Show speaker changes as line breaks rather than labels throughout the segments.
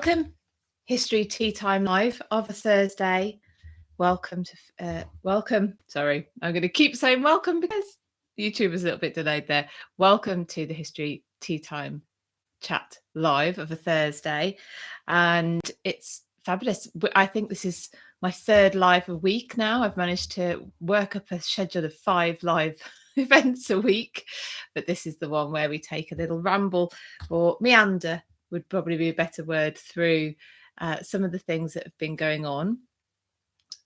Welcome, History Tea Time Live of a Thursday. Welcome to, sorry, I'm going to keep saying welcome because YouTube is a little bit delayed there. Welcome to the History Tea Time chat live of a Thursday. And it's fabulous. I think this is my third live a week now. I've managed to work up a schedule of 5 live events a week, but this is the one where we take a little ramble, or meander would probably be a better word, through some of the things that have been going on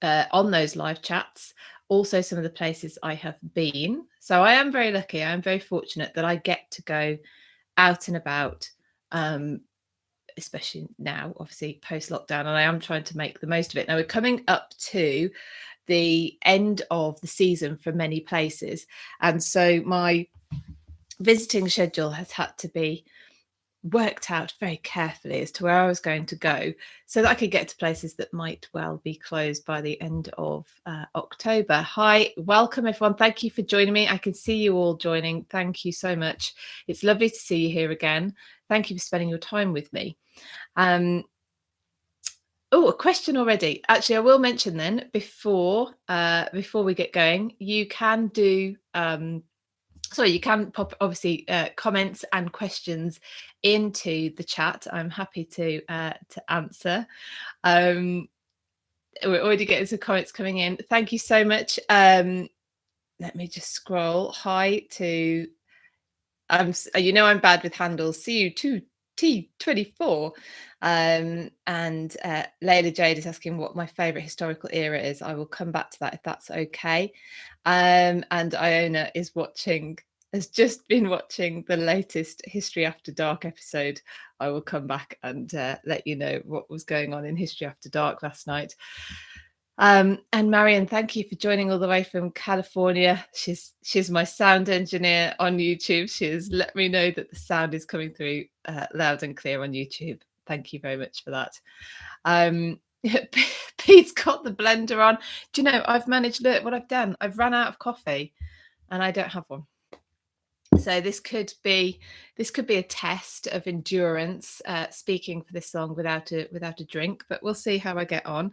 those live chats, also some of the places I have been. So I am very lucky. I am very fortunate that I get to go out and about, especially now, obviously post-lockdown, and I am trying to make the most of it. Now we're coming up to the end of the season for many places, and so my visiting schedule has had to be worked out very carefully as to where I was going to go so that I could get to places that might well be closed by the end of October. Hi, welcome everyone. Thank you for joining me. I can see you all joining. Thank you so much. It's lovely to see you here again. Thank you for spending your time with me. Oh, a question already. Actually, I will mention then before we get going, you can do you can pop obviously comments and questions into the chat. I'm happy to answer. We're already getting some comments coming in. Thank you so much. Let me just scroll. Hi to I'm bad with handles. See you T24. And Layla Jade is asking what my favorite historical era is. I will come back to that if that's okay. And Iona has just been watching the latest History After Dark episode. I will come back and let you know what was going on in History After Dark last night. And Marion, thank you for joining all the way from California. She's my sound engineer on YouTube. She has let me know that the sound is coming through loud and clear on YouTube. Thank you very much for that. Pete's got the blender on. Do you know, I've managed, look what I've done. I've run out of coffee and I don't have one. So this could be a test of endurance, speaking for this long without a drink, but we'll see how I get on.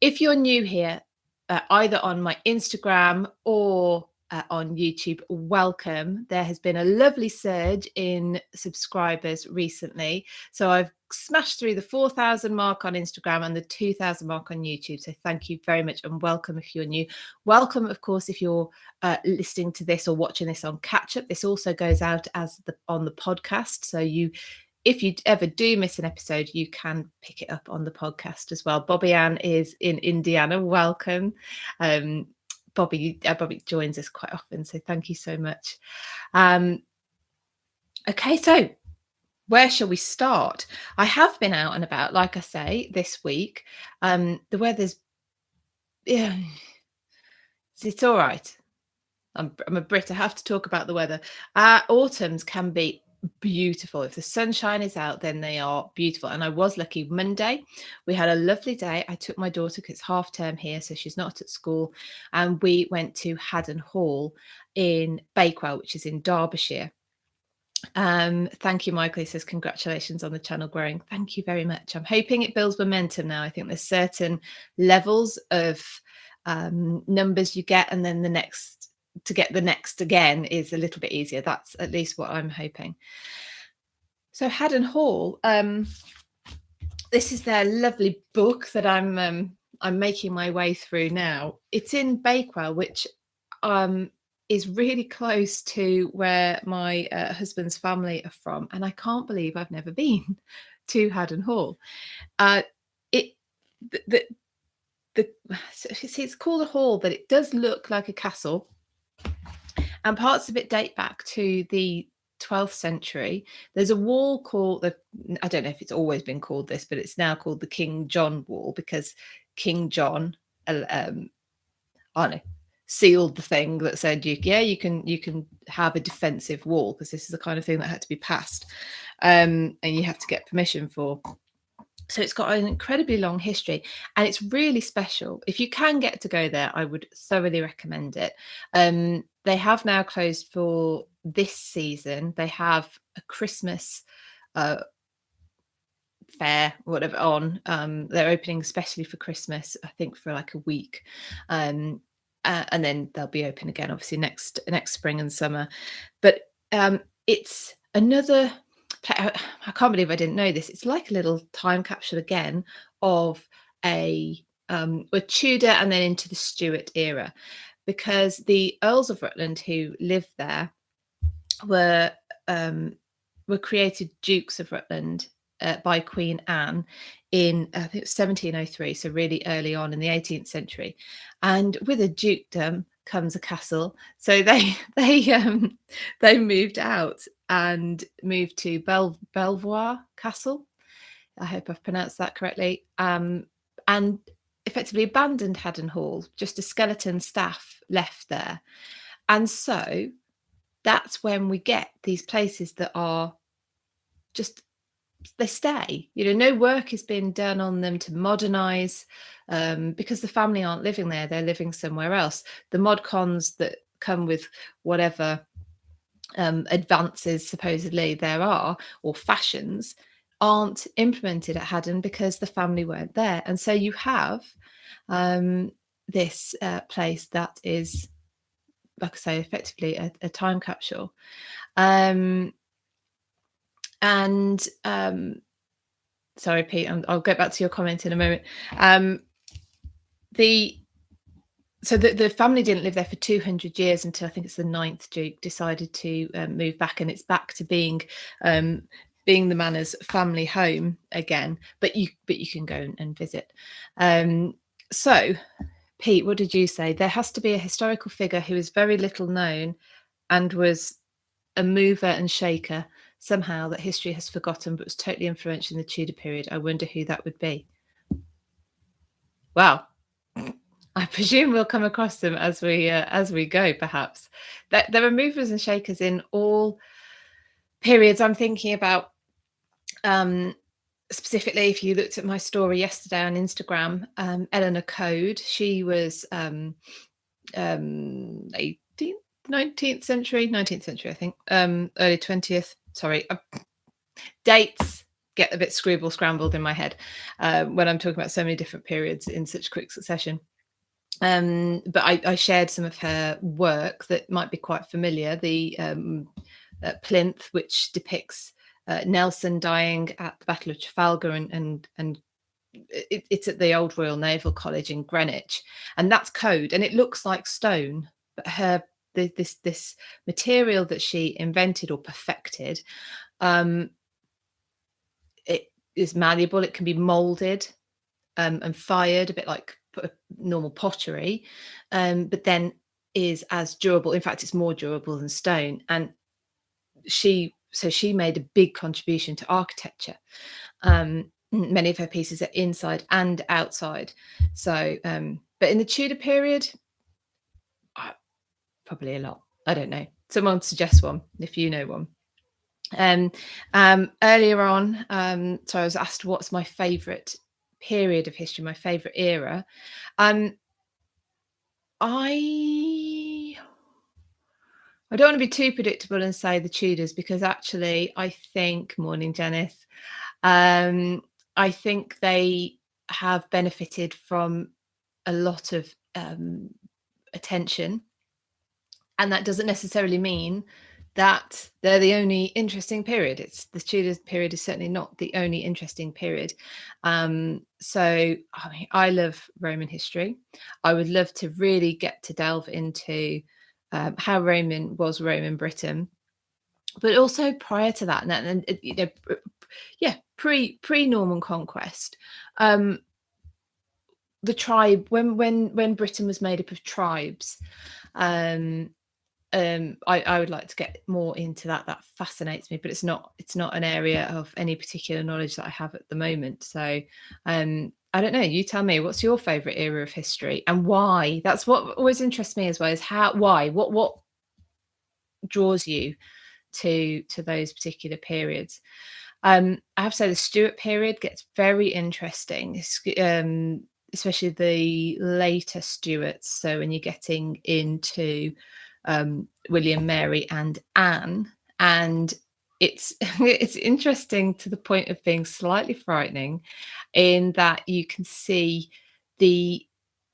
If you're new here, either on my Instagram or on YouTube, welcome. There has been a lovely surge in subscribers recently. So I've smashed through the 4,000 mark on Instagram and the 2,000 mark on YouTube. So thank you very much and welcome if you're new. Welcome, of course, if you're listening to this or watching this on catch up. This also goes out on the podcast. So if you ever do miss an episode, you can pick it up on the podcast as well. Bobby Ann is in Indiana. Welcome. Bobby joins us quite often, so thank you so much. Okay, so where shall we start? I have been out and about, like I say, this week. The weather's, yeah, it's all right. I'm a Brit. I have to talk about the weather. Autumns can be beautiful. If the sunshine is out, then they are beautiful. And I was lucky. Monday we had a lovely day. I took my daughter, because it's half term here, so she's not at school, and we went to Haddon Hall in Bakewell, which is in Derbyshire. Thank you, Michael. He says congratulations on the channel growing. Thank you very much. I'm hoping it builds momentum now. I think there's certain levels of numbers you get, and then to get the next again is a little bit easier. That's at least what I'm hoping. So Haddon Hall, this is their lovely book that I'm making my way through now. It's in Bakewell, which is really close to where my husband's family are from, and I can't believe I've never been to Haddon Hall. It's called a hall, but it does look like a castle. And parts of it date back to the 12th century. There's a wall called, I don't know if it's always been called this, but it's now called the King John Wall, because King John, sealed the thing that said, you can have a defensive wall, because this is the kind of thing that had to be passed, and you have to get permission for. So it's got an incredibly long history, and it's really special. If you can get to go there, I would thoroughly recommend it. They have now closed for this season. They have a Christmas fair, whatever on. They're opening especially for Christmas, I think for like a week. And then they'll be open again, obviously next spring and summer. But it's another. I can't believe I didn't know this. It's like a little time capsule again of a Tudor and then into the Stuart era, because the Earls of Rutland who lived there were created Dukes of Rutland by Queen Anne in I think it was 1703, so really early on in the 18th century. And with a dukedom comes a castle, so they moved out and moved to Belvoir Castle. I hope I've pronounced that correctly. And effectively abandoned Haddon Hall, just a skeleton staff left there. And so that's when we get these places that are just, they stay. No work has been done on them to modernize, because the family aren't living there, they're living somewhere else. The mod cons that come with whatever advances supposedly there are, or fashions, aren't implemented at Haddon because the family weren't there. And so you have this place that is, like I say, effectively a time capsule. And sorry, Pete, I'll get back to your comment in a moment. The family didn't live there for 200 years until I think it's the 9th Duke decided to move back, and it's back to being the manor's family home again. But you can go and visit. So, Pete, what did you say? There has to be a historical figure who is very little known and was a mover and shaker somehow that history has forgotten, but was totally influential in the Tudor period. I wonder who that would be. Wow. I presume we'll come across them as we go, perhaps. There are movers and shakers in all periods. I'm thinking about specifically, if you looked at my story yesterday on Instagram, Eleanor Code. She was 19th century, I think, early 20th. Sorry, dates get a bit scrambled in my head when I'm talking about so many different periods in such quick succession. But I shared some of her work that might be quite familiar. The plinth, which depicts Nelson dying at the Battle of Trafalgar, and it's at the Old Royal Naval College in Greenwich, and that's Code, and it looks like stone, but this material that she invented or perfected, it is malleable. It can be molded and fired, a bit like normal pottery, but then is as durable. In fact, it's more durable than stone. And she made a big contribution to architecture. Many of her pieces are inside and outside. So, but in the Tudor period, probably a lot. I don't know. Someone suggest one if you know one. Earlier on, so I was asked what's my favourite period of history, my favourite era. I don't want to be too predictable and say the Tudors, because actually I think, morning Janice, I think they have benefited from a lot of attention, and that doesn't necessarily mean that they're the only interesting period. It's the Tudor period is certainly not the only interesting period. So I love Roman history. I would love to really get to delve into how Roman Britain, but also prior to that, and pre-Norman conquest. The tribe, when Britain was made up of tribes. I would like to get more into that. That fascinates me, but it's not an area of any particular knowledge that I have at the moment. So I don't know. You tell me, what's your favourite era of history and why? That's what always interests me as well, is what draws you to those particular periods. I have to say the Stuart period gets very interesting, especially the later Stuarts. So when you're getting into William, Mary and Anne, and it's it's interesting to the point of being slightly frightening, in that you can see the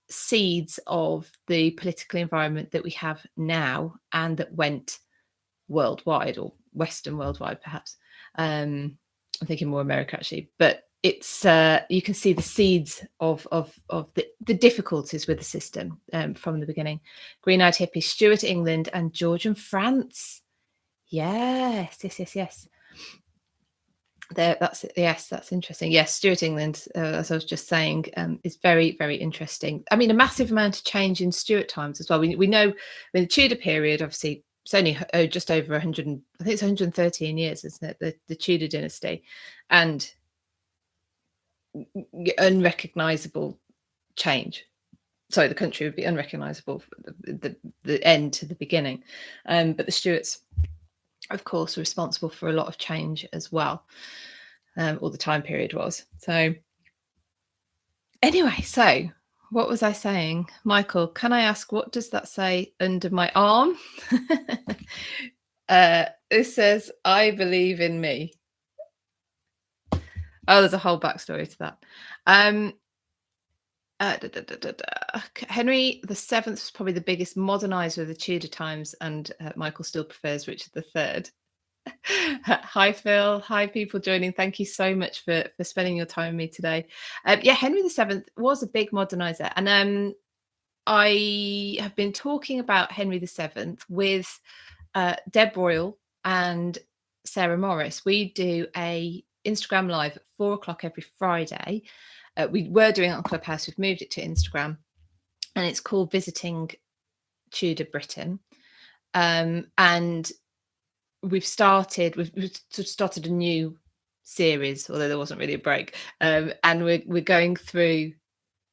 seeds of the political environment that we have now and that went worldwide, or Western worldwide, perhaps. I'm thinking more America actually, but it's you can see the seeds of the difficulties with the system from the beginning. Green-eyed hippies, Stuart England and Georgian France. Yes, yes, yes, yes. There, that's interesting. Yes, Stuart England, as I was just saying, is very, very interesting. I mean, a massive amount of change in Stuart times as well. We know in the Tudor period, obviously, it's only just over 100. I think it's 113 years, isn't it? The Tudor dynasty, and unrecognisable change. Sorry, the country would be unrecognisable from the end to the beginning. But the Stuarts, of course, were responsible for a lot of change as well. Or the time period was. So anyway, so what was I saying? Michael, can I ask, what does that say under my arm? It says, I believe in me. Oh, there's a whole backstory to that. Henry VII was probably the biggest modernizer of the Tudor times, and Michael still prefers Richard III. Hi Phil, hi people joining. Thank you so much for spending your time with me today. Yeah, Henry VII was a big modernizer, and I have been talking about Henry VII with Deb Royal and Sarah Morris. We do a Instagram live at 4 o'clock every Friday. We were doing it on Clubhouse, we've moved it to Instagram, and it's called Visiting Tudor Britain. And we've started a new series, although there wasn't really a break, and we're going through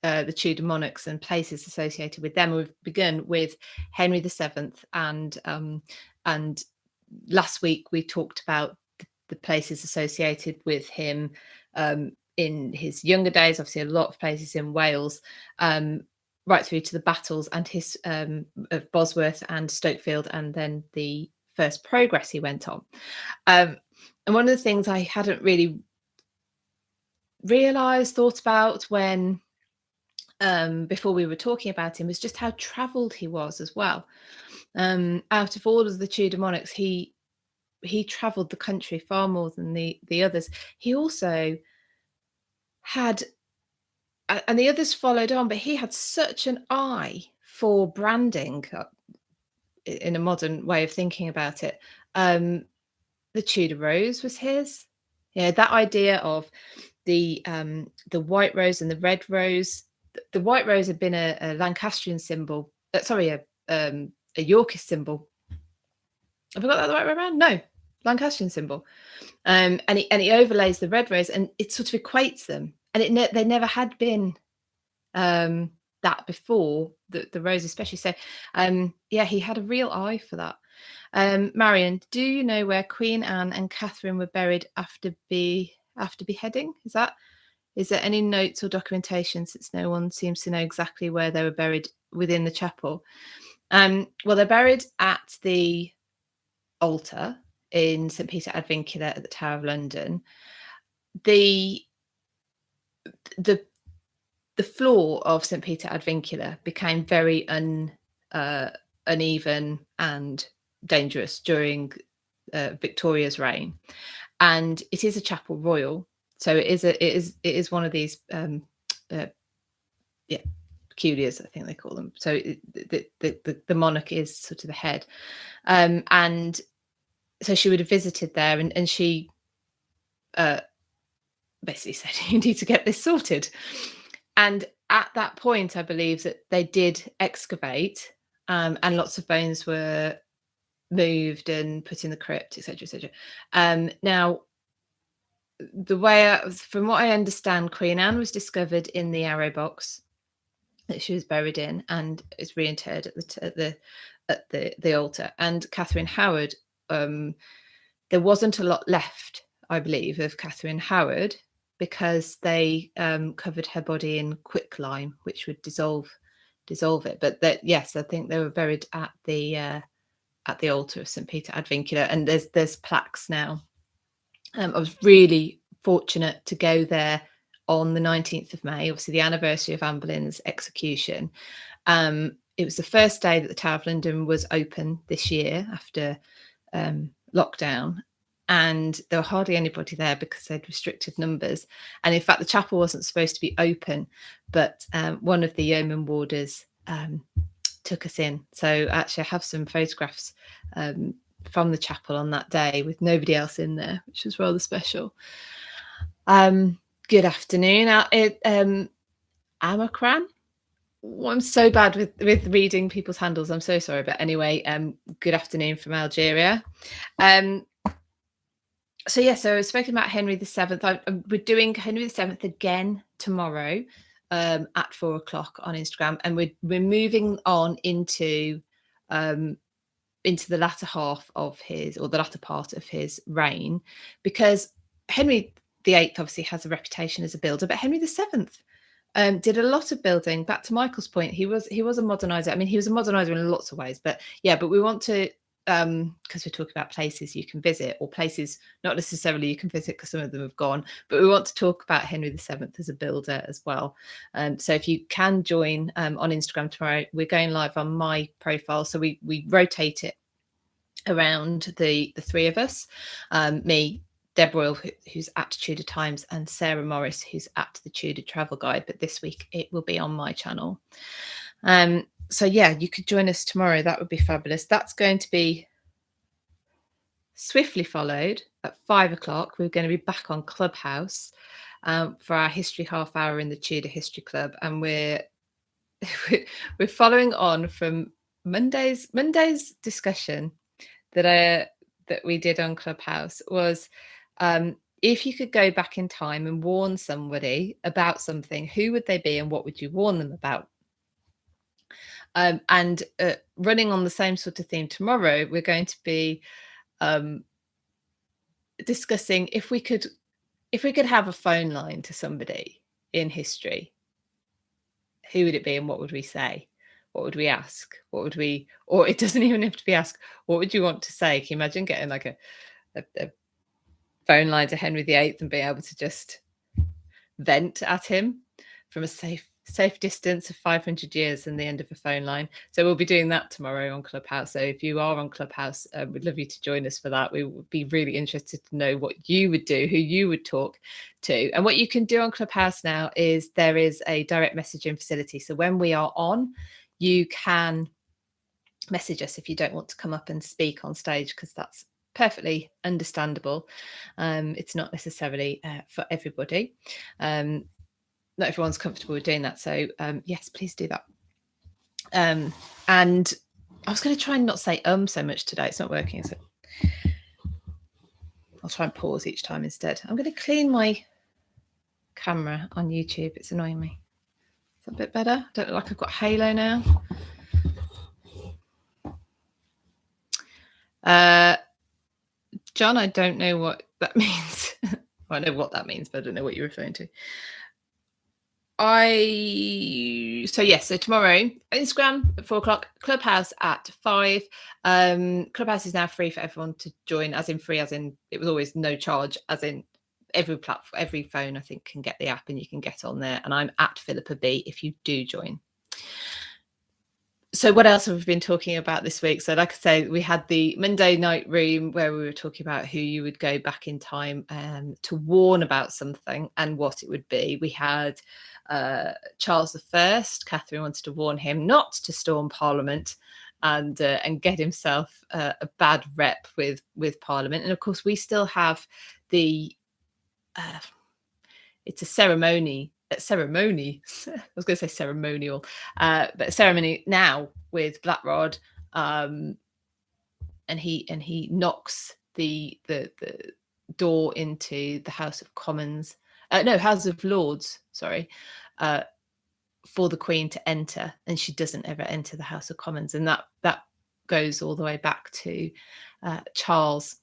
the Tudor monarchs and places associated with them. We've begun with Henry VII, and last week we talked about the places associated with him in his younger days. Obviously, a lot of places in Wales, right through to the battles and his of Bosworth and Stokefield, and then the first progress he went on. And one of the things I hadn't really thought about when before we were talking about him, was just how travelled he was as well. Out of all of the Tudor monarchs, he travelled the country far more than the others. He also had, and the others followed on, but he had such an eye for branding, in a modern way of thinking about it. The Tudor rose was his. Yeah, that idea of the white rose and the red rose. The white rose had been a Lancastrian symbol. A Yorkist symbol. Have I got that the right way around? No, Lancastrian symbol. And he overlays the red rose, and it sort of equates them. And they never had been that before, the rose especially. So yeah, he had a real eye for that. Marion, do you know where Queen Anne and Catherine were buried after beheading? Is there any notes or documentation, since no one seems to know exactly where they were buried within the chapel? Well, they're buried at the altar in St. Peter ad Vincula at the Tower of London. The floor of St. Peter ad Vincula became very uneven and dangerous during Victoria's reign, and it is a chapel royal, so it is one of these peculiars, I think they call them. So the monarch is sort of the head, and so she would have visited there, and she basically said, you need to get this sorted. And at that point, I believe that they did excavate, and lots of bones were moved and put in the crypt, etc., etc. Now, from what I understand, Queen Anne was discovered in the arrow box that she was buried in, and is reinterred at the altar. And Catherine Howard, there wasn't a lot left, I believe, of Catherine Howard, because they covered her body in quicklime, which would dissolve it. But yes, I think they were buried at the at the altar of St Peter ad Vincula, and there's plaques now. I was really fortunate to go there on the 19th of May, obviously the anniversary of Anne Boleyn's execution. It was the first day that the Tower of London was open this year after lockdown, and there were hardly anybody there because they'd restricted numbers. And in fact, the chapel wasn't supposed to be open, but one of the yeoman warders took us in. So actually I have some photographs from the chapel on that day with nobody else in there, which was rather special. Good afternoon. Amakran. I'm so bad with reading people's handles. I'm so sorry. But anyway, good afternoon from Algeria. So I was speaking about Henry VII. We're doing Henry VII again tomorrow at 4:00 on Instagram, and we're moving on into the latter half of the latter part of his reign, because Henry VIII obviously has a reputation as a builder, but Henry VII did a lot of building. Back to Michael's point, he was a modernizer. I mean, he was a modernizer in lots of ways, but we want to, because we're talking about places you can visit, or places not necessarily you can visit because some of them have gone, but we want to talk about Henry VII as a builder as well. So if you can join on Instagram tomorrow, we're going live on my profile, so we rotate it around the three of us, me, Deb Royal, who's at Tudor Times, and Sarah Morris, who's at the Tudor Travel Guide. But this week it will be on my channel. So you could join us tomorrow. That would be fabulous. That's going to be swiftly followed at 5:00. We're going to be back on Clubhouse for our history half hour in the Tudor History Club, and we're following on from Monday's discussion that we did on Clubhouse. Was if you could go back in time and warn somebody about something, who would they be and what would you warn them about? And running on the same sort of theme tomorrow, we're going to be discussing if we could have a phone line to somebody in history, who would it be and what would we say? What would we ask? Or it doesn't even have to be asked. What would you want to say? Can you imagine getting like a phone line to Henry VIII and being able to just vent at him from a safe distance of 500 years and the end of a phone line? So we'll be doing that tomorrow on Clubhouse. So if you are on Clubhouse, we'd love you to join us for that. We would be really interested to know what you would do, who you would talk to. And what you can do on Clubhouse now is there is a direct messaging facility. So when we are on, you can message us if you don't want to come up and speak on stage, because that's perfectly understandable. It's not necessarily for everybody. Not everyone's comfortable with doing that. So yes, please do that. And I was going to try and not say so much today. It's not working, is it? I'll try and pause each time instead. I'm going to clean my camera on YouTube. It's annoying me. Is that a bit better? I don't look like I've got halo now. John, I don't know what that means. I know what that means, but I don't know what you're referring to. So tomorrow, Instagram at 4:00, Clubhouse at 5. Clubhouse is now free for everyone to join, as in free, as in it was always no charge, as in every platform, every phone I think can get the app and you can get on there. And I'm at Philippa B if you do join. So what else have we been talking about this week? So like I say, we had the Monday night room where we were talking about who you would go back in time to warn about something and what it would be. We had Charles I. Catherine wanted to warn him not to storm Parliament and get himself a bad rep with Parliament. And of course, we still have the it's a ceremony. I was going to say ceremonial, but ceremony now with Blackrod, and he knocks the door into the House of Commons, House of Lords, sorry, for the Queen to enter, and she doesn't ever enter the House of Commons, and that goes all the way back to Charles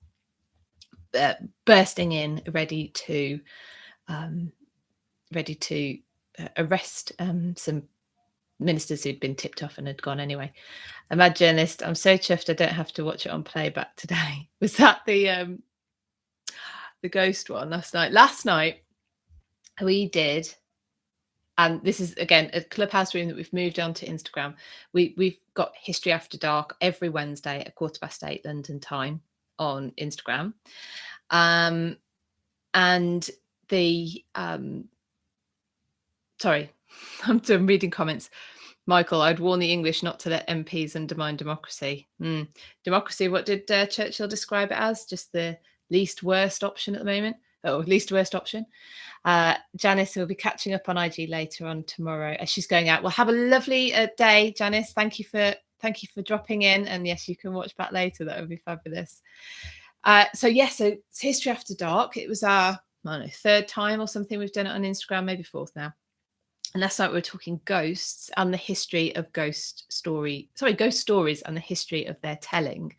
bursting in, ready to arrest some ministers who'd been tipped off and had gone anyway. A mad journalist. I'm so chuffed I don't have to watch it on playback today. Was that the ghost one last night? Last night we did, and this is again a Clubhouse room that we've moved on to Instagram. We've got History After Dark every Wednesday at 8:15 London time on Instagram. And the sorry, I'm done reading comments. Michael, I'd warn the English not to let MPs undermine democracy. Democracy, what did Churchill describe it as? Just the least worst option at the moment? Oh, least worst option. Janice will be catching up on IG later on tomorrow as she's going out. Well, have a lovely day, Janice. Thank you for dropping in. And yes, you can watch back later. That would be fabulous. So it's History After Dark. It was our third time or something we've done it on Instagram, maybe fourth now. And last night we were talking ghosts and the history of ghost stories and the history of their telling.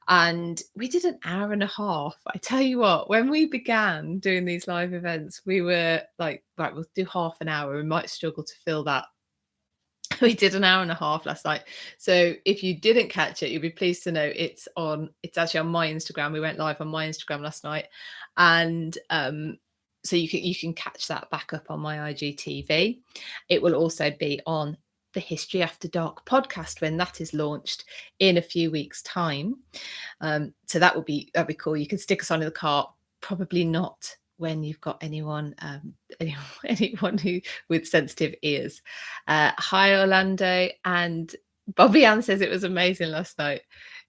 And we did an hour and a half. I tell you what, when we began doing these live events, we were like, right, we'll do half an hour. We might struggle to fill that. We did an hour and a half last night. So if you didn't catch it, you'll be pleased to know it's actually on my Instagram. We went live on my Instagram last night. And so you can catch that back up on my IGTV. It will also be on the History After Dark podcast when that is launched in a few weeks' time. So that'd be cool. You can stick us on in the cart. Probably not when you've got anyone who with sensitive ears. Hi Orlando, and Bobby Ann says it was amazing last night.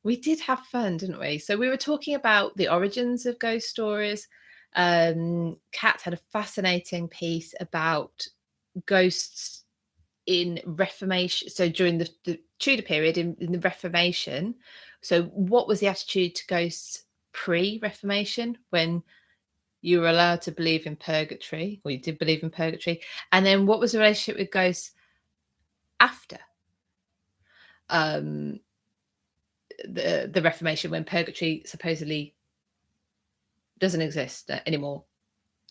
We did have fun, didn't we? So we were talking about the origins of ghost stories. Kat had a fascinating piece about ghosts in Reformation. So during the Tudor period in the Reformation. So what was the attitude to ghosts pre-Reformation, when you were allowed to believe in purgatory, or you did believe in purgatory? And then what was the relationship with ghosts after the Reformation, when purgatory supposedly doesn't exist anymore?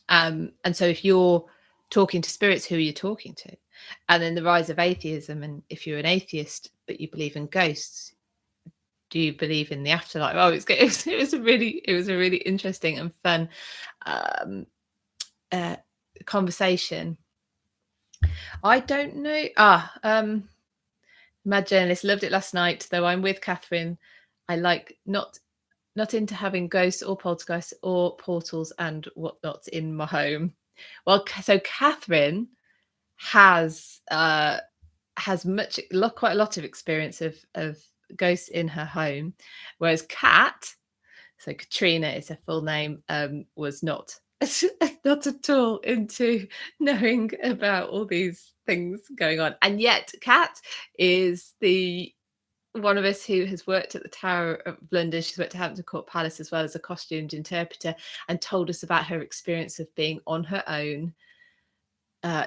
And so if you're talking to spirits, who are you talking to? And then the rise of atheism, and if you're an atheist but you believe in ghosts, do you believe in the afterlife? Oh, it was a really interesting and fun conversation. I don't know. Mad Journalist, loved it last night, though I'm with Catherine. I like not into having ghosts or poltergeists or portals and whatnot in my home. Well, so Catherine has quite a lot of experience of ghosts in her home, whereas Kat, so Katrina is her full name, was not at all into knowing about all these things going on. And yet Kat is the one of us who has worked at the Tower of London. She's worked at Hampton Court Palace as well as a costumed interpreter, and told us about her experience of being on her own,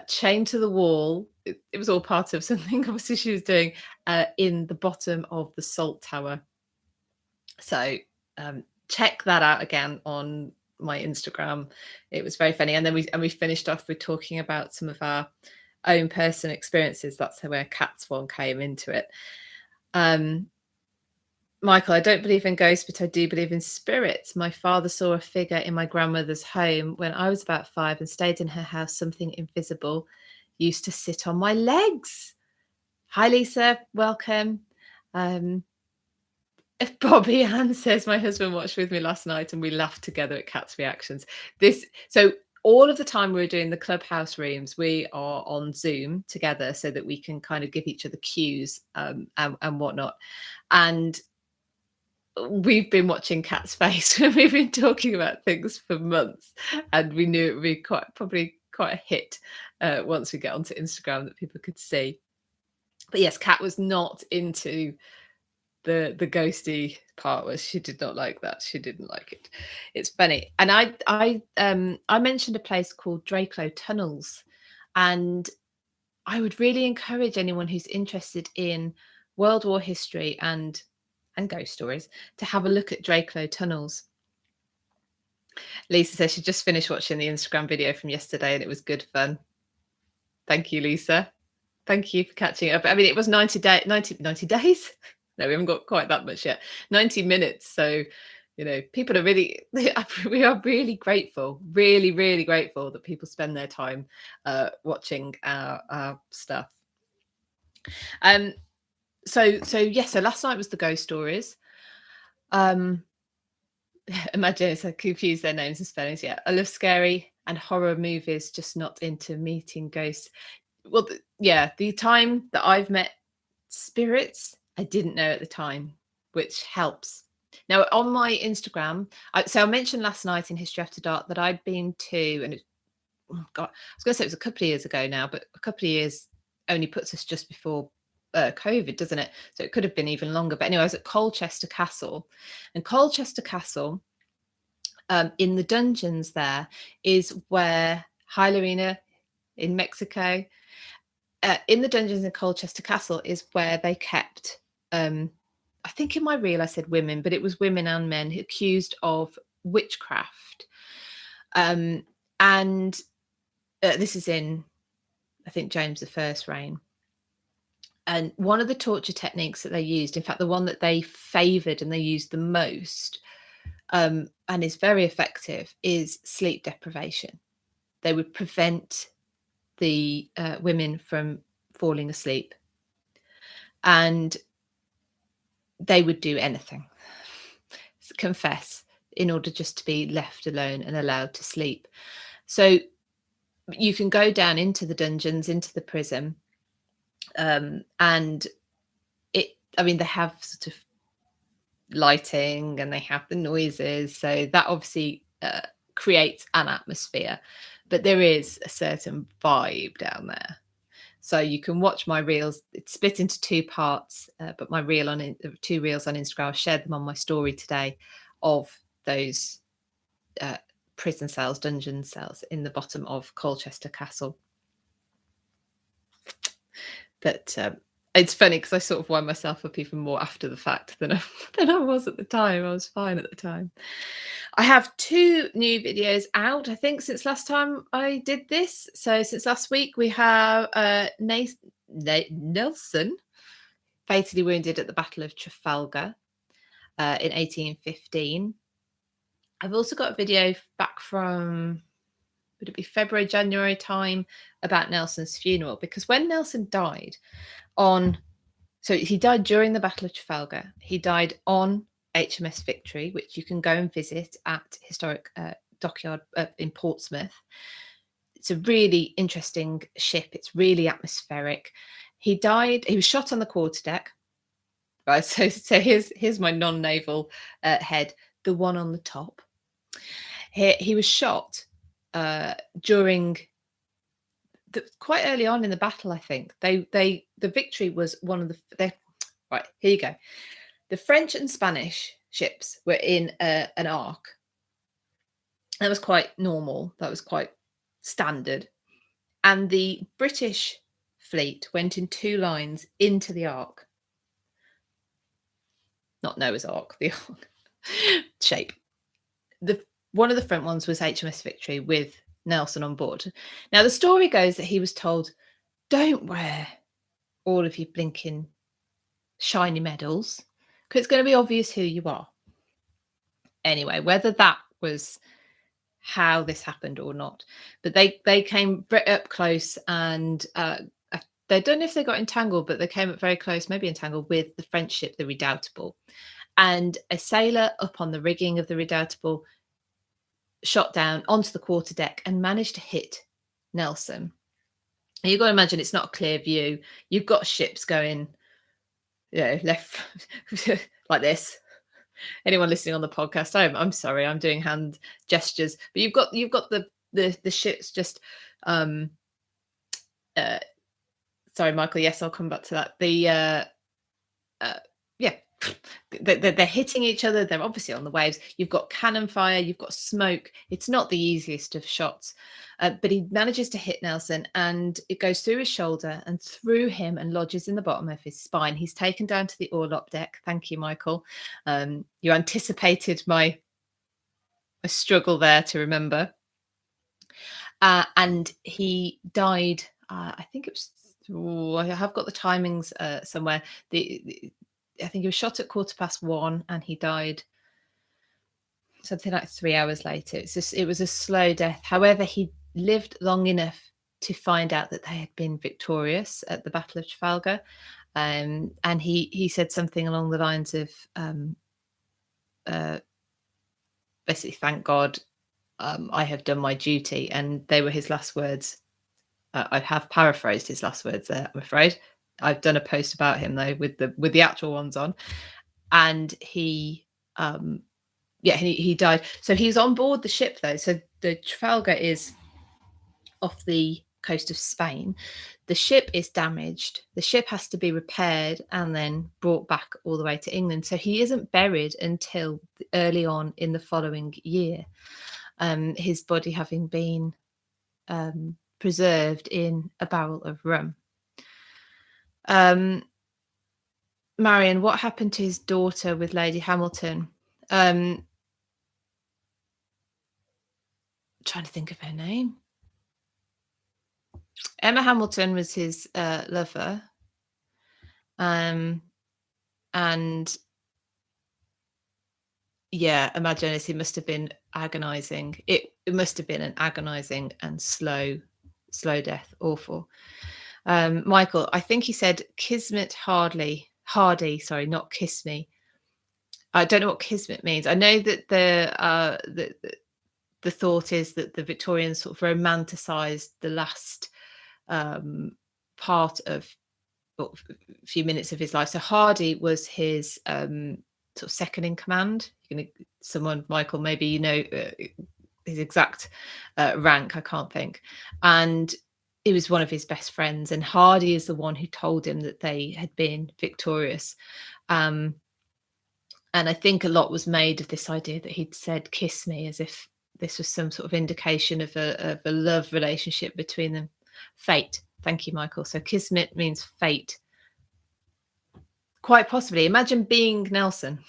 chained to the wall. It was all part of something obviously she was doing in the bottom of the Salt Tower. So check that out again on my Instagram. It was very funny. And then we finished off with talking about some of our own personal experiences. That's where Kat's one came into it. Michael, I don't believe in ghosts, but I do believe in spirits. My father saw a figure in my grandmother's home when I was about 5 and stayed in her house. Something invisible used to sit on my legs. Hi, Lisa. Welcome. Bobby Ann says, my husband watched with me last night and we laughed together at Kat's reactions. So all of the time we were doing the Clubhouse rooms, we are on Zoom together so that we can kind of give each other cues and whatnot. And we've been watching Kat's face when we've been talking about things for months, and we knew it would be probably quite a hit once we get onto Instagram that people could see. But yes, Kat was not into the ghosty part. She did not like that. She didn't like it. It's funny. And I mentioned a place called Drakelow Tunnels, and I would really encourage anyone who's interested in World War history and ghost stories to have a look at Drakelow Tunnels. Lisa says she just finished watching the Instagram video from yesterday and it was good fun. Thank you, Lisa. Thank you for catching up. I mean, it was 90 days. No, we haven't got quite that much yet. 90 minutes. So, people are really, we are really grateful, really, really grateful that people spend their time watching our stuff. So last night was the ghost stories. Imagine it's confused their names and spellings. Yeah, I love scary and horror movies, just not into meeting ghosts. Well, the time that I've met spirits, I didn't know at the time, which helps. Now, on my Instagram, I mentioned last night in History After Dark that I'd been to, and I was going to say it was a couple of years ago now, but a couple of years only puts us just before COVID, doesn't it? So it could have been even longer. But anyway, I was at Colchester Castle, and Colchester Castle, in the dungeons there is where Hylarina in Mexico, in the dungeons in Colchester Castle is where they kept, I think in my reel I said women, but it was women and men accused of witchcraft. And this is in, I think, James I's reign. And one of the torture techniques that they used, in fact, the one that they favoured and they used the most, and is very effective, is sleep deprivation. They would prevent the women from falling asleep, and they would do anything, confess, in order just to be left alone and allowed to sleep. So you can go down into the dungeons, into the prison, and they have sort of lighting and they have the noises, so that obviously creates an atmosphere, but there is a certain vibe down there. So you can watch my reels. It's split into two parts, but my two reels on Instagram, I shared them on my story today, of those prison cells, dungeon cells in the bottom of Colchester Castle. But it's funny because I sort of wind myself up even more after the fact than I was at the time. I was fine at the time. I have 2 new videos out, I think, since last time I did this. So since last week, we have Nelson, fatally wounded at the Battle of Trafalgar in 1815. I've also got a video back from, would it be February, January time, about Nelson's funeral, because when Nelson died so he died during the Battle of Trafalgar. He died on HMS Victory, which you can go and visit at Historic Dockyard in Portsmouth. It's a really interesting ship. It's really atmospheric. He was shot on the quarterdeck. Right, so here's my non-naval head, the one on the top. He was shot during quite early on in the battle, I think. The Victory was one of the right, here you go. The French and Spanish ships were in an arc. That was quite normal. That was quite standard. And the British fleet went in 2 lines into the arc. Not Noah's Ark, the arc shape. One of the front ones was HMS Victory with Nelson on board. Now, the story goes that he was told, don't wear all of your blinking shiny medals, because it's going to be obvious who you are. Anyway, whether that was how this happened or not, but they came up close, and they don't know if they got entangled, but they came up very close, maybe entangled, with the French ship, the Redoutable. And a sailor up on the rigging of the Redoutable shot down onto the quarterdeck and managed to hit Nelson. And you've got to imagine it's not a clear view. You've got ships going, left like this. Anyone listening on the podcast, I'm sorry, I'm doing hand gestures, but you've got the ships just sorry, Michael, yes, I'll come back to that. They're hitting each other. They're obviously on the waves. You've got cannon fire, you've got smoke. It's not the easiest of shots, but he manages to hit Nelson, and it goes through his shoulder and through him and lodges in the bottom of his spine. He's taken down to the orlop deck. Thank you, Michael. You anticipated my struggle there to remember. And he died, I think it was I have got the timings somewhere. I think he was shot at 1:15, and he died something like 3 hours later. It was a slow death. However, he lived long enough to find out that they had been victorious at the Battle of Trafalgar, and he said something along the lines of basically, "Thank God, I have done my duty," and they were his last words. I have paraphrased his last words there, I'm afraid. I've done a post about him though with the actual ones on, and he died. So he's on board the ship though. So the Trafalgar is off the coast of Spain. The ship is damaged. The ship has to be repaired and then brought back all the way to England. So he isn't buried until early on in the following year. His body having been preserved in a barrel of rum. Marion, what happened to his daughter with Lady Hamilton? Trying to think of her name. Emma Hamilton was his lover. And yeah, imagine it must have been agonizing. It must have been an agonizing and slow death. Awful. Michael, I think he said Kismet Hardy, sorry, not kiss me. I don't know what kismet means. I know that the thought is that the Victorians sort of romanticized the last part of a few minutes of his life. So Hardy was his sort of second in command. Someone, Michael, maybe you know his exact rank. I can't think. And he was one of his best friends. And Hardy is the one who told him that they had been victorious. And I think a lot was made of this idea that he'd said, "Kiss me," as if this was some sort of indication of a love relationship between them. Fate. Thank you, Michael. So kismet means fate. Quite possibly. Imagine being Nelson.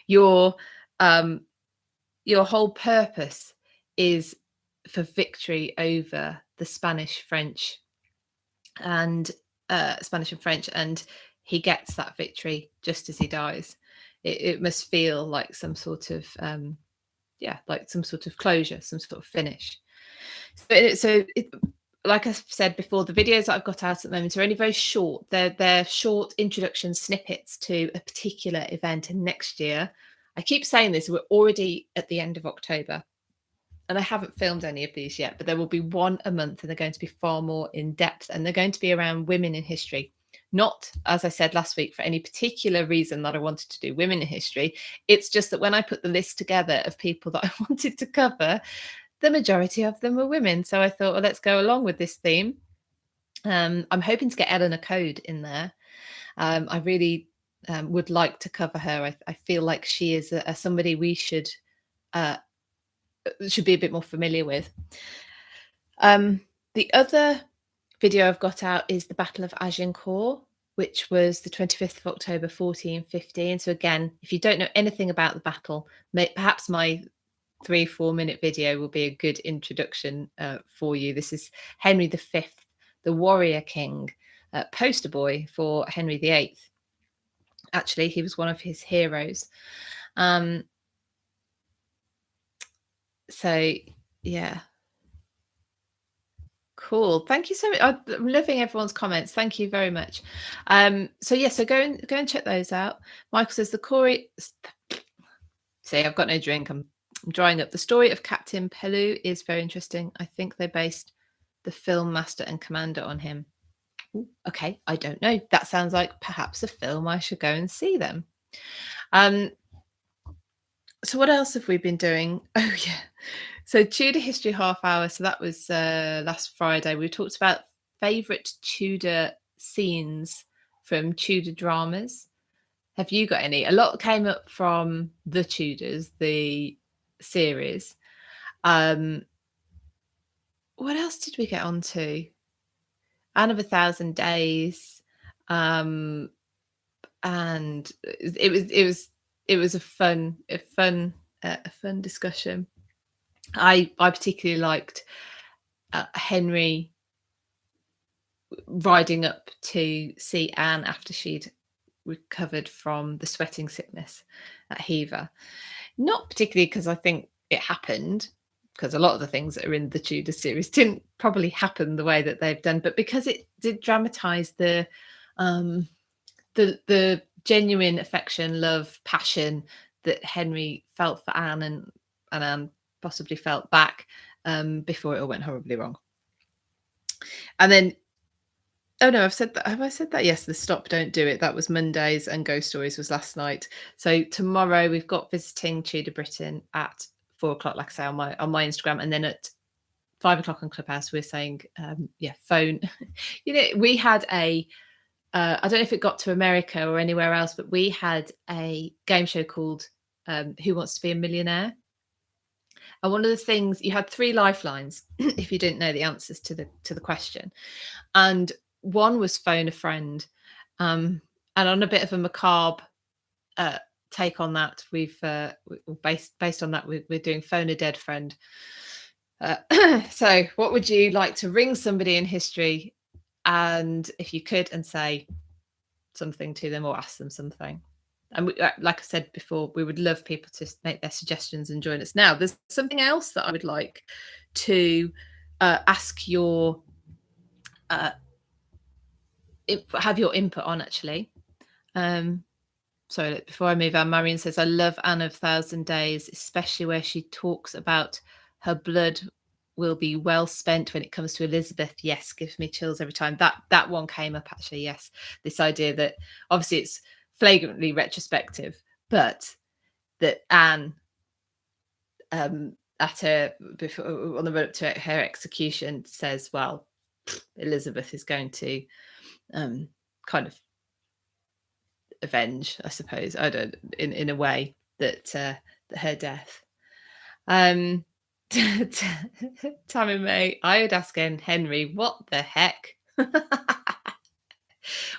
Your whole purpose is for victory over the Spanish and French, and he gets that victory just as he dies. It must feel like some sort of like some sort of closure, some sort of finish. So like I said before, the videos that I've got out at the moment are only very short. They're short introduction snippets to a particular event. And next year, I keep saying this, we're already at the end of October, and I haven't filmed any of these yet, but there will be one a month, and they're going to be far more in depth, and they're going to be around women in history. Not, as I said last week, for any particular reason that I wanted to do women in history. It's just that when I put the list together of people that I wanted to cover, the majority of them were women. So I thought, well, let's go along with this theme. I'm hoping to get Eleanor Code in there. I really would like to cover her. I feel like she is somebody we should be a bit more familiar with. The other video I've got out is the Battle of Agincourt, which was the 25th of October 1415. So again, if you don't know anything about the battle, perhaps my 3-4 minute video will be a good introduction for you. This is Henry V, the warrior king, poster boy for Henry VIII. Actually, he was one of his heroes. So yeah, cool. Thank you so much. I'm loving everyone's comments. Thank you very much. So go and check those out. Michael says the Corey. See, I've got no drink. I'm drying up. The story of Captain Pellew is very interesting. I think they based the film Master and Commander on him. Ooh, okay, I don't know. That sounds like perhaps a film I should go and see then. So what else have we been doing? Oh yeah. So Tudor History Half Hour. So that was last Friday. We talked about favourite Tudor scenes from Tudor dramas. Have you got any? A lot came up from The Tudors, the series. What else did we get onto? Anne of 1,000 Days. And it was a fun discussion. I particularly liked Henry riding up to see Anne after she'd recovered from the sweating sickness at Hever. Not particularly because I think it happened, because a lot of the things that are in the Tudor series didn't probably happen the way that they've done, but because it did dramatise the genuine affection, love, passion that Henry felt for Anne, and Anne possibly felt back before it all went horribly wrong. And then, oh no, I've said that. Have I said that? Yes, the Stop Don't Do It. That was Mondays, and Ghost Stories was last night. So tomorrow we've got Visiting Tudor Britain at 4:00, like I say, on my Instagram, and then at 5:00 on Clubhouse we're saying phone. We had a I don't know if it got to America or anywhere else, but we had a game show called Who Wants to Be a Millionaire? And one of the things, you had 3 lifelines if you didn't know the answers to the question. And one was phone a friend. And on a bit of a macabre take on that, we've based on that, we're doing phone a dead friend. So what would you like to ring somebody in history, and if you could, and say something to them or ask them something? And we, like I said before, we would love people to make their suggestions and join us. Now, there's something else that I would like to ask your have your input on, actually. So before I move on, Marion says, I love Anne of Thousand Days, especially where she talks about her blood will be well spent when it comes to Elizabeth. Yes, gives me chills every time. That one came up, actually. Yes, this idea that obviously it's flagrantly retrospective, but that Anne at her before, on the road up to her execution, says, well, Elizabeth is going to kind of avenge, I suppose, I don't, in a way, that her death. Tammy May, I would ask Henry, what the heck?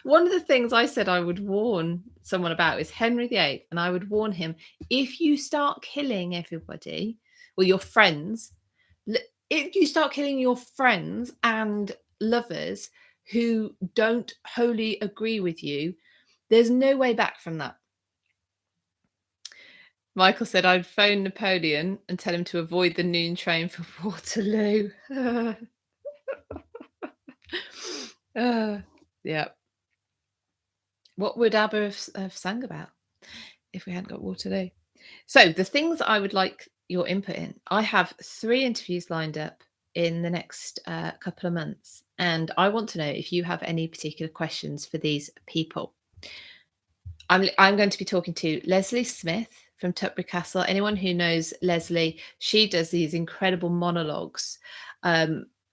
One of the things I said I would warn someone about is Henry VIII, and I would warn him, if you start killing everybody, or your friends, if you start killing your friends and lovers who don't wholly agree with you, there's no way back from that. Michael said, I'd phone Napoleon and tell him to avoid the noon train for Waterloo. Yeah. What would ABBA have sang about if we hadn't got Waterloo? So the things I would like your input in, I have 3 interviews lined up in the next couple of months, and I want to know if you have any particular questions for these people. I'm going to be talking to Leslie Smith from Tutbury Castle. Anyone who knows Leslie, she does these incredible monologues.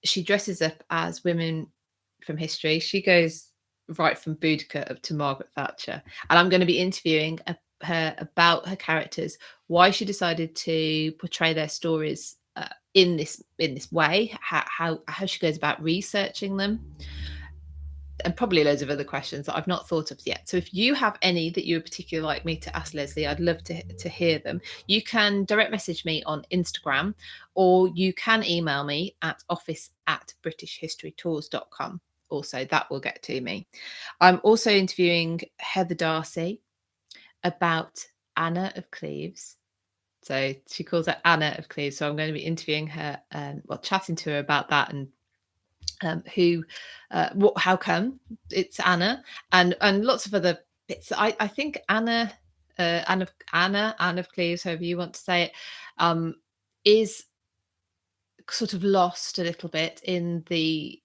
She dresses up as women from history. She goes right from Boudicca up to Margaret Thatcher. And I'm going to be interviewing her about her characters, why she decided to portray their stories in this way, how she goes about researching them, and probably loads of other questions that I've not thought of yet. So if you have any that you would particularly like me to ask Leslie, I'd love to hear them. You can direct message me on Instagram, or you can email me at office@britishhistorytours.com. Also, that will get to me. I'm also interviewing Heather Darcy about Anna of Cleves. So she calls her Anna of Cleves. So I'm going to be interviewing her, chatting to her about that, and how come it's Anna, and lots of other bits. I think Anna of Cleves, however you want to say it, is sort of lost a little bit in the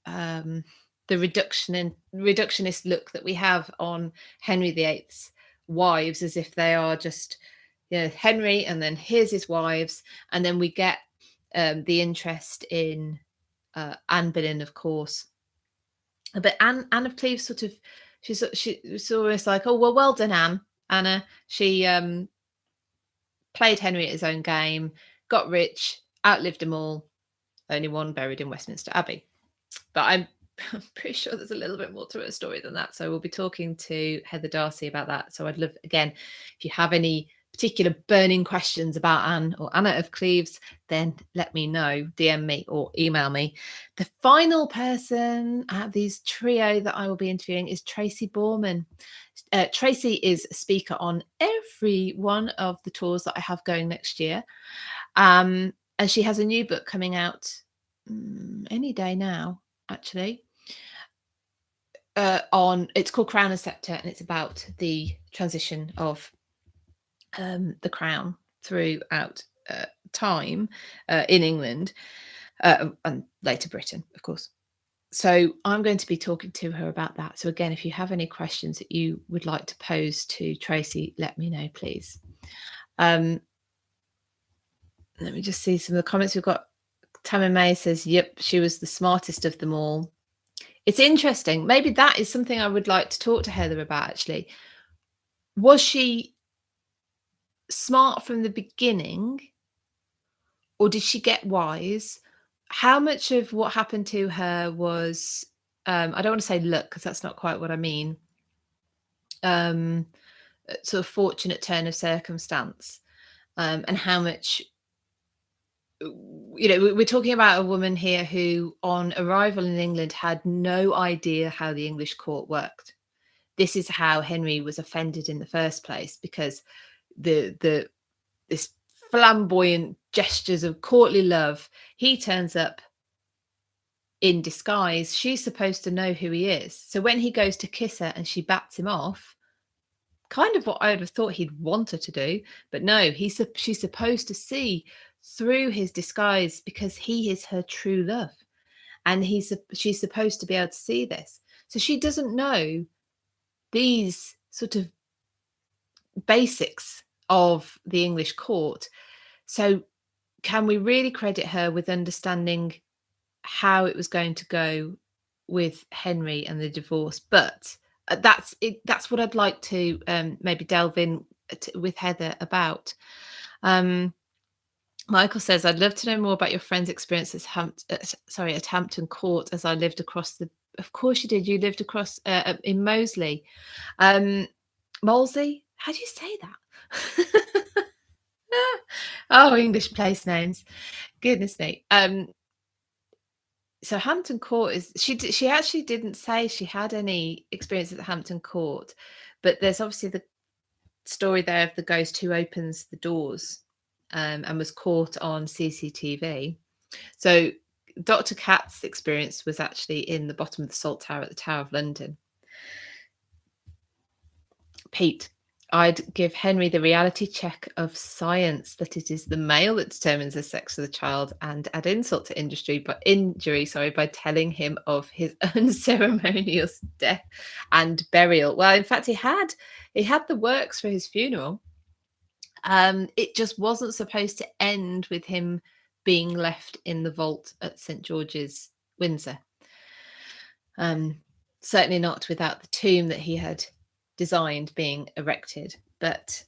reductionist look that we have on Henry VIII's wives, as if they are just Henry, and then here's his wives, and then we get the interest in Anne Boleyn, of course, but Anne of Cleves sort of, she's always like, oh well done Anna. She played Henry at his own game, got rich, outlived them all, only one buried in Westminster Abbey. But I'm pretty sure there's a little bit more to her story than that. So we'll be talking to Heather Darcy about that. So I'd love, again, if you have any particular burning questions about Anne or Anna of Cleves, then let me know, DM me or email me. The final person out of these trio that I will be interviewing is Tracy Borman. Tracy is a speaker on every one of the tours that I have going next year. And she has a new book coming out any day now, actually. It's called Crown and Sceptre, and it's about the transition of the crown throughout time in England and later Britain, of course. So I'm going to be talking to her about that. So again, if you have any questions that you would like to pose to Tracy, let me know, please. Let me just see some of the comments we've got. Tammy May says, yep, she was the smartest of them all. It's interesting. Maybe that is something I would like to talk to Heather about, actually. Was she smart from the beginning, or did she get wise? How much of what happened to her was, I don't want to say luck, because that's not quite what I mean, sort of fortunate turn of circumstance, and how much, we're talking about a woman here who, on arrival in England, had no idea how the English court worked. This is how Henry was offended in the first place, because this flamboyant gestures of courtly love, he turns up in disguise. She's supposed to know who he is. So when he goes to kiss her and she bats him off, kind of what I would have thought he'd want her to do, but no, she's supposed to see through his disguise, because he is her true love, and she's supposed to be able to see this. So she doesn't know these sort of basics of the English court. So can we really credit her with understanding how it was going to go with Henry and the divorce? But that's what I'd like to maybe delve in with Heather about. Michael says, I'd love to know more about your friend's experience at Hampton Court, as I lived across the... Of course you did. You lived across in Moseley. Molesey? How do you say that? Oh, English place names. Goodness me. So Hampton Court is... She actually didn't say she had any experience at the Hampton Court, but there's obviously the story there of the ghost who opens the doors and was caught on CCTV. So Dr. Katz's experience was actually in the bottom of the Salt Tower at the Tower of London. Pete, I'd give Henry the reality check of science, that it is the male that determines the sex of the child, and add insult to injury by telling him of his unceremonious death and burial. Well, in fact, he had the works for his funeral. It just wasn't supposed to end with him being left in the vault at St. George's, Windsor. Certainly not without the tomb that he had designed being erected. But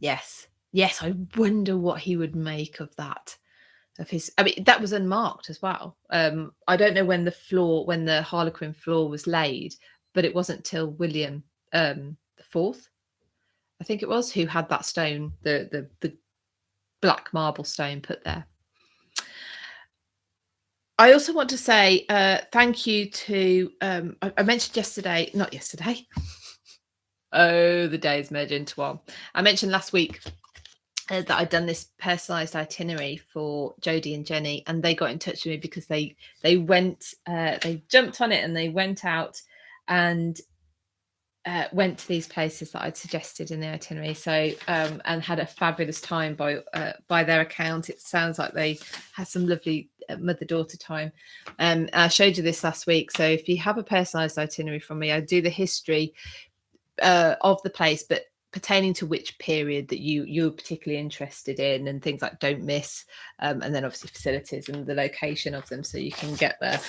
yes, I wonder what he would make of that. That was unmarked as well. I don't know when the Harlequin floor was laid, but it wasn't till William the Fourth, I think it was, who had that stone, the black marble stone put there. I also want to say thank you to, I mentioned not yesterday. Oh, the days merge into one. I mentioned last week that I'd done this personalised itinerary for Jodie and Jenny, and they got in touch with me because they jumped on it and they went out and went to these places that I'd suggested in the itinerary. So and had a fabulous time by their account. It sounds like they had some lovely mother-daughter time. I showed you this last week. So if you have a personalised itinerary from me, I do the history of the place, but pertaining to which period that you're particularly interested in, and things like don't miss, and then obviously facilities and the location of them so you can get there.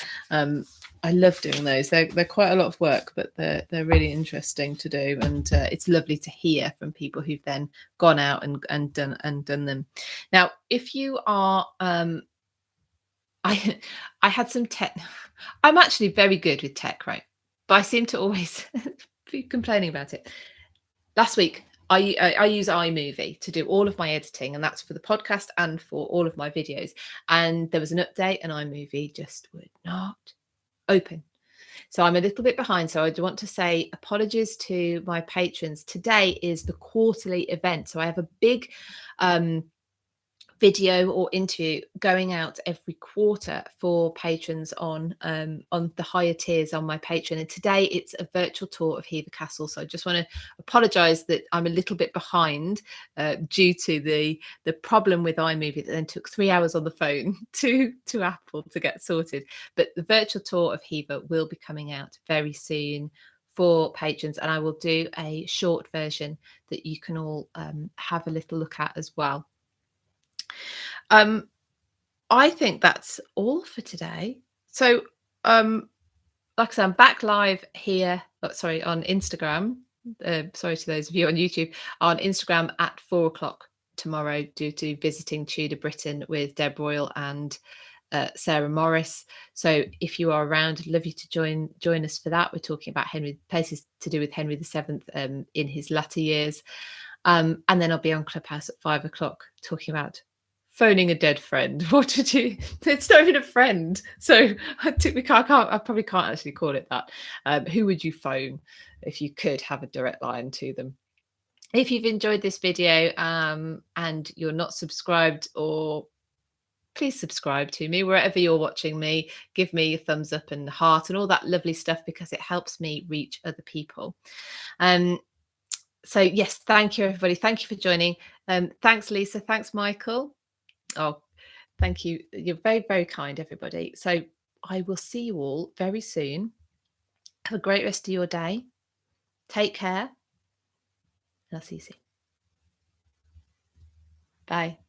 I love doing those. They're quite a lot of work, but they're really interesting to do, and it's lovely to hear from people who've then gone out and done them. Now, if you are, I had some tech. I'm actually very good with tech, right? But I seem to always be complaining about it. Last week, I use iMovie to do all of my editing, and that's for the podcast and for all of my videos. And there was an update, and iMovie just would not open. So I'm a little bit behind. So I do want to say apologies to my patrons. Today is the quarterly event. So I have a big video or interview going out every quarter for patrons on the higher tiers on my Patreon. And today it's a virtual tour of Hever Castle. So I just want to apologise that I'm a little bit behind due to the problem with iMovie that then took 3 hours on the phone to Apple to get sorted. But the virtual tour of Hever will be coming out very soon for patrons, and I will do a short version that you can all have a little look at as well. I think that's all for today. So, like I said, I'm back live here, on Instagram. Sorry to those of you on YouTube, on Instagram at 4 o'clock tomorrow, due to visiting Tudor Britain with Deb Royal and Sarah Morris. So if you are around, I'd love you to join us for that. We're talking about places to do with Henry VII in his latter years. And then I'll be on Clubhouse at 5 o'clock talking about phoning a dead friend. What would you? It's not even a friend, so I probably can't actually call it that. Who would you phone if you could have a direct line to them? If you've enjoyed this video and you're not subscribed, or please subscribe to me wherever you're watching me. Give me a thumbs up and heart and all that lovely stuff, because it helps me reach other people. So yes, thank you everybody. Thank you for joining. Thanks Lisa. Thanks Michael. Oh, thank you. You're very, very kind, everybody. So I will see you all very soon. Have a great rest of your day. Take care. And I'll see you soon. Bye.